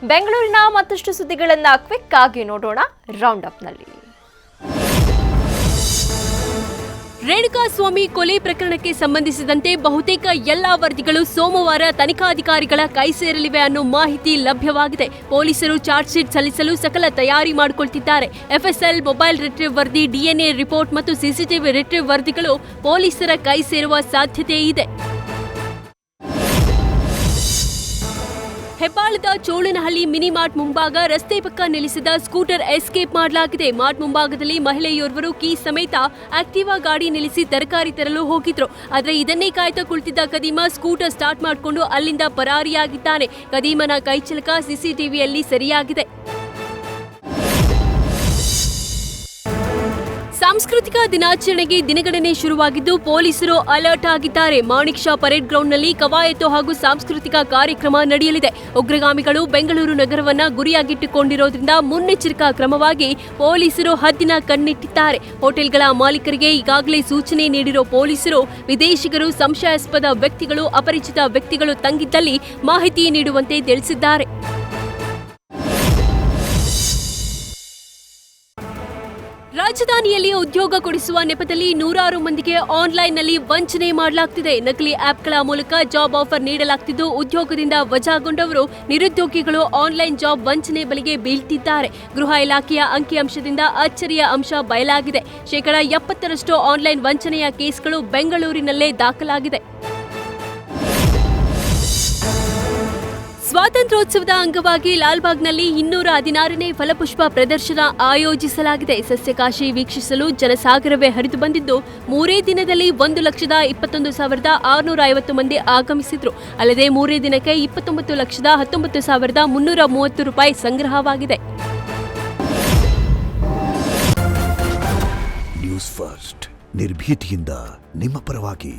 ಬೆಂಗಳೂರಿನ ಮತ್ತಷ್ಟು ಸುದ್ದಿಗಳನ್ನು ಕ್ವಿಕ್ ಆಗಿ ನೋಡೋಣ ರೌಂಡ್ ಅಪ್ನಲ್ಲಿ. ರೇಣುಕಾಸ್ವಾಮಿ ಕೊಲೆ ಪ್ರಕರಣಕ್ಕೆ ಸಂಬಂಧಿಸಿದಂತೆ ಬಹುತೇಕ ಎಲ್ಲಾ ವರದಿಗಳು ಸೋಮವಾರ ತನಿಖಾಧಿಕಾರಿಗಳ ಕೈ ಸೇರಲಿವೆ ಅನ್ನೋ ಮಾಹಿತಿ ಲಭ್ಯವಾಗಿದೆ. ಪೊಲೀಸರು ಚಾರ್ಜ್ ಶೀಟ್ ಸಲ್ಲಿಸಲು ಸಕಲ ತಯಾರಿ ಮಾಡಿಕೊಳ್ತಿದ್ದಾರೆ. ಎಫ್ಎಸ್ಎಲ್, ಮೊಬೈಲ್ ರಿಟ್ರೀವ್ ವರದಿ, ಡಿಎನ್ಎ ರಿಪೋರ್ಟ್ ಮತ್ತು ಸಿಸಿಟಿವಿ ರಿಟ್ರೀವ್ ವರದಿಗಳು ಪೊಲೀಸರ ಕೈ ಸೇರುವ ಸಾಧ್ಯತೆ ಇದೆ. ಹೆಬ್ಬಾಳದ ಚೋಳನಹಳ್ಳಿ ಮಿನಿ ಮಾರ್ಟ್ ಮುಂಭಾಗ ರಸ್ತೆ ಪಕ್ಕ ನಿಲ್ಲಿಸಿದ ಸ್ಕೂಟರ್ ಎಸ್ಕೇಪ್ ಮಾಡಲಾಗಿದೆ. ಮಾರ್ಟ್ ಮುಂಭಾಗದಲ್ಲಿ ಮಹಿಳೆಯೋರ್ವರು ಕೀ ಸಮೇತ ಆಕ್ಟಿವಾ ಗಾಡಿ ನಿಲ್ಲಿಸಿ ತರಕಾರಿ ತರಲು ಹೋಗಿದ್ರು. ಆದರೆ ಇದನ್ನೇ ಕಾಯ್ತಾ ಕುಳಿತಿದ್ದ ಕದೀಮ ಸ್ಕೂಟರ್ ಸ್ಟಾರ್ಟ್ ಮಾಡಿಕೊಂಡು ಅಲ್ಲಿಂದ ಪರಾರಿಯಾಗಿದ್ದಾನೆ. ಕದೀಮನ ಕೈಚಳಕ ಸಿಸಿಟಿವಿಯಲ್ಲಿ ಸೆರೆಯಾಗಿದೆ. ಸಾಂಸ್ಕೃತಿಕ ದಿನಾಚರಣೆಗೆ ದಿನಗಣನೆ ಶುರುವಾಗಿದ್ದು ಪೊಲೀಸರು ಅಲರ್ಟ್ ಆಗಿದ್ದಾರೆ. ಮಾಣಿಕ್ ಷಾ ಪರೇಡ್ ಗ್ರೌಂಡ್ನಲ್ಲಿ ಕವಾಯತು ಹಾಗೂ ಸಾಂಸ್ಕೃತಿಕ ಕಾರ್ಯಕ್ರಮ ನಡೆಯಲಿದೆ. ಉಗ್ರಗಾಮಿಗಳು ಬೆಂಗಳೂರು ನಗರವನ್ನ ಗುರಿಯಾಗಿಟ್ಟುಕೊಂಡಿರೋದ್ರಿಂದ ಮುನ್ನೆಚ್ಚರಿಕಾ ಕ್ರಮವಾಗಿ ಪೊಲೀಸರು ಹದ್ದಿನ ಕಣ್ಣಿಟ್ಟಿದ್ದಾರೆ. ಹೋಟೆಲ್ಗಳ ಮಾಲೀಕರಿಗೆ ಈಗಾಗಲೇ ಸೂಚನೆ ನೀಡಿರೋ ಪೊಲೀಸರು ವಿದೇಶಿಗರು, ಸಂಶಯಾಸ್ಪದ ವ್ಯಕ್ತಿಗಳು, ಅಪರಿಚಿತ ವ್ಯಕ್ತಿಗಳು ತಂಗಿದ್ದಲ್ಲಿ ಮಾಹಿತಿ ನೀಡುವಂತೆ ತಿಳಿಸಿದ್ದಾರೆ. ರಾಜಧಾನಿಯಲ್ಲಿ ಉದ್ಯೋಗ ಕೊಡಿಸುವ ನೆಪದಲ್ಲಿ ನೂರಾರು ಮಂದಿಗೆ ಆನ್ಲೈನ್ನಲ್ಲಿ ವಂಚನೆ ಮಾಡಲಾಗ್ತಿದೆ. ನಕಲಿ ಆಪ್ಗಳ ಮೂಲಕ ಜಾಬ್ ಆಫರ್ ನೀಡಲಾಗ್ತಿದ್ದು ಉದ್ಯೋಗದಿಂದ ವಜಾಗೊಂಡವರು ನಿರುದ್ಯೋಗಿಗಳು ಆನ್ಲೈನ್ ಜಾಬ್ ವಂಚನೆ ಬಲೆಗೆ ಬೀಳ್ತಿದ್ದಾರೆ. ಗೃಹ ಇಲಾಖೆಯ ಅಂಕಿಅಂಶದಿಂದ ಅಚ್ಚರಿಯ ಅಂಶ ಬಯಲಾಗಿದೆ. 70% ಆನ್ಲೈನ್ ವಂಚನೆಯ ಕೇಸ್ಗಳು ಬೆಂಗಳೂರಿನಲ್ಲೇ ದಾಖಲಾಗಿದೆ. ಸ್ವಾತಂತ್ರ್ಯೋತ್ಸವದ ಅಂಗವಾಗಿ ಲಾಲ್ಬಾಗ್ನಲ್ಲಿ 216ನೇ ಫಲಪುಷ್ಪ ಪ್ರದರ್ಶನ ಆಯೋಜಿಸಲಾಗಿದೆ. ಸಸ್ಯಕಾಶಿ ವೀಕ್ಷಿಸಲು ಜನಸಾಗರವೇ ಹರಿದು ಬಂದಿದ್ದು 3 ದಿನದಲ್ಲಿ 1,11,650 ಮಂದಿ ಆಗಮಿಸಿದ್ರು. ಅಲ್ಲದೆ 3 ದಿನಕ್ಕೆ 29,19,330 ರೂಪಾಯಿ ಸಂಗ್ರಹವಾಗಿದೆ. ನ್ಯೂಸ್ ಫಸ್ಟ್ ನಿರ್ಭೀತಿಯಿಂದ ನಿಮ್ಮ ಪರವಾಗಿ.